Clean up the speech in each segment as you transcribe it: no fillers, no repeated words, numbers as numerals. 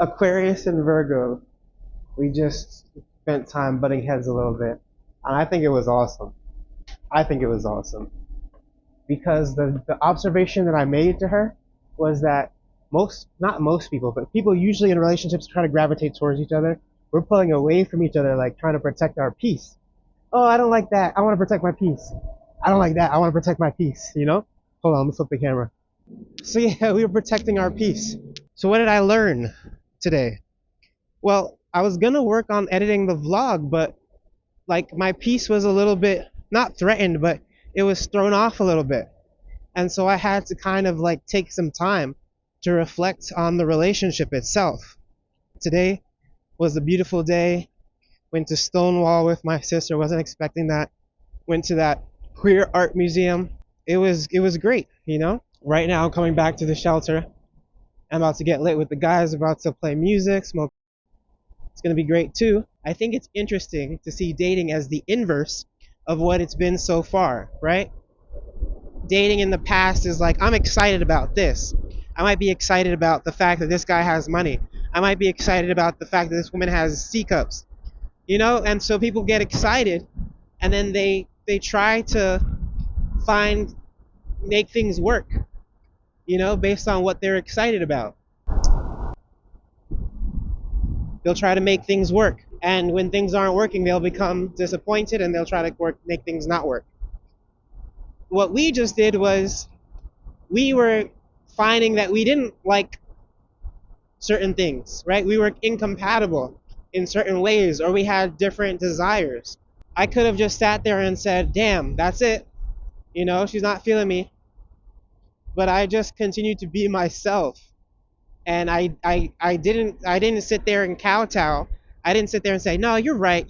Aquarius and Virgo, we just spent time butting heads a little bit. And I think it was awesome. I think it was awesome. Because the observation that I made to her was that not most people, but people usually in relationships try to gravitate towards each other. We're pulling away from each other, like trying to protect our peace. Oh, I don't like that. I want to protect my peace. I don't like that. I want to protect my peace, you know? Hold on, let me flip the camera. So yeah, we were protecting our peace. So what did I learn today? Well, I was gonna work on editing the vlog, but like my peace was a little bit, not threatened, but it was thrown off a little bit. And so I had to kind of like take some time to reflect on the relationship itself. Today was a beautiful day. Went to Stonewall with my sister, wasn't expecting that. Went to that queer art museum. It was great, you know? Right now I'm coming back to the shelter. I'm about to get lit with the guys, about to play music, smoke. It's gonna be great too. I think it's interesting to see dating as the inverse of what it's been so far, right? Dating in the past is like, I'm excited about this. I might be excited about the fact that this guy has money. I might be excited about the fact that this woman has C cups. You know, and so people get excited and then they try to make things work, you know, based on what they're excited about. They'll try to make things work. And when things aren't working, they'll become disappointed and they'll try to make things not work. What we just did was we were finding that we didn't like certain things, right? We were incompatible in certain ways, or we had different desires. I could have just sat there and said, damn, that's it. You know, she's not feeling me. But I just continued to be myself. And I didn't sit there and kowtow. I didn't sit there and say, no, you're right.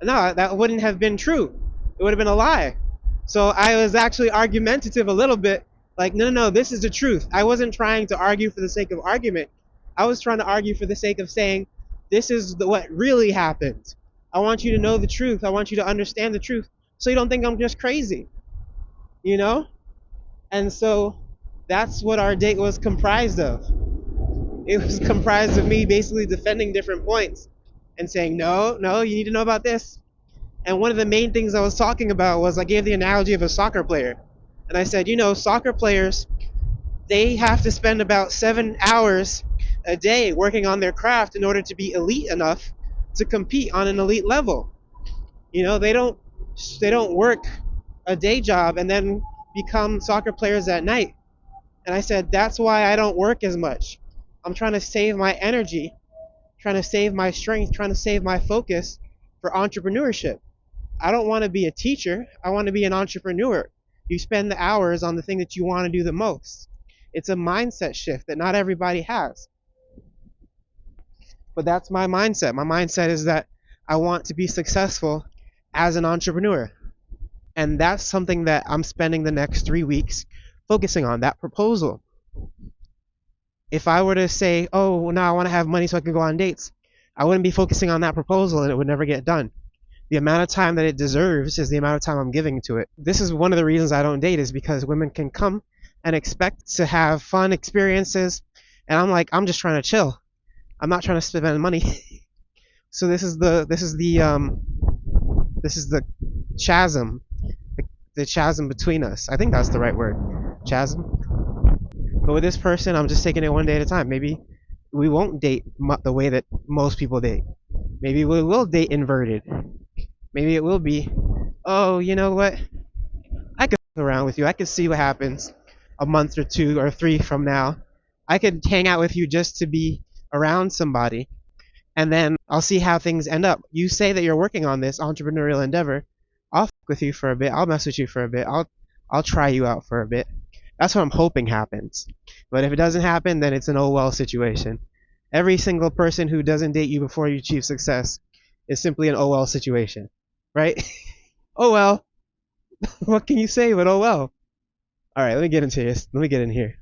No, that wouldn't have been true. It would have been a lie. So I was actually argumentative a little bit, like, no, this is the truth. I wasn't trying to argue for the sake of argument. I was trying to argue for the sake of saying, this is what really happened. I want you to know the truth. I want you to understand the truth so you don't think I'm just crazy, you know? And so that's what our date was comprised of. It was comprised of me basically defending different points and saying, no, you need to know about this. And one of the main things I was talking about was I gave the analogy of a soccer player. And I said, you know, soccer players, they have to spend about 7 hours a day working on their craft in order to be elite enough to compete on an elite level. You know, they don't work a day job and then become soccer players at night. And I said, that's why I don't work as much. I'm trying to save my energy, trying to save my strength, trying to save my focus for entrepreneurship. I don't want to be a teacher. I want to be an entrepreneur. You spend the hours on the thing that you want to do the most. It's a mindset shift that not everybody has. But that's my mindset. My mindset is that I want to be successful as an entrepreneur. And that's something that I'm spending the next 3 weeks focusing on, that proposal. If I were to say, oh, now I want to have money so I can go on dates, I wouldn't be focusing on that proposal and it would never get done. The amount of time that it deserves is the amount of time I'm giving to it. This is one of the reasons I don't date, is because women can come and expect to have fun experiences, and I'm like, I'm just trying to chill. I'm not trying to spend money. So this is the chasm, the chasm between us. I think that's the right word, chasm. But with this person, I'm just taking it one day at a time. Maybe we won't date the way that most people date. Maybe we will date inverted. Maybe it will be, oh, you know what? I could f around with you. I could see what happens a month or 2 or 3 from now. I could hang out with you just to be around somebody, and then I'll see how things end up. You say that you're working on this entrepreneurial endeavor. I'll f with you for a bit. I'll mess with you for a bit. I'll try you out for a bit. That's what I'm hoping happens. But if it doesn't happen, then it's an oh well situation. Every single person who doesn't date you before you achieve success is simply an oh well situation, right? Oh well. What can you say but oh well? All right, let me get into this. Let me get in here.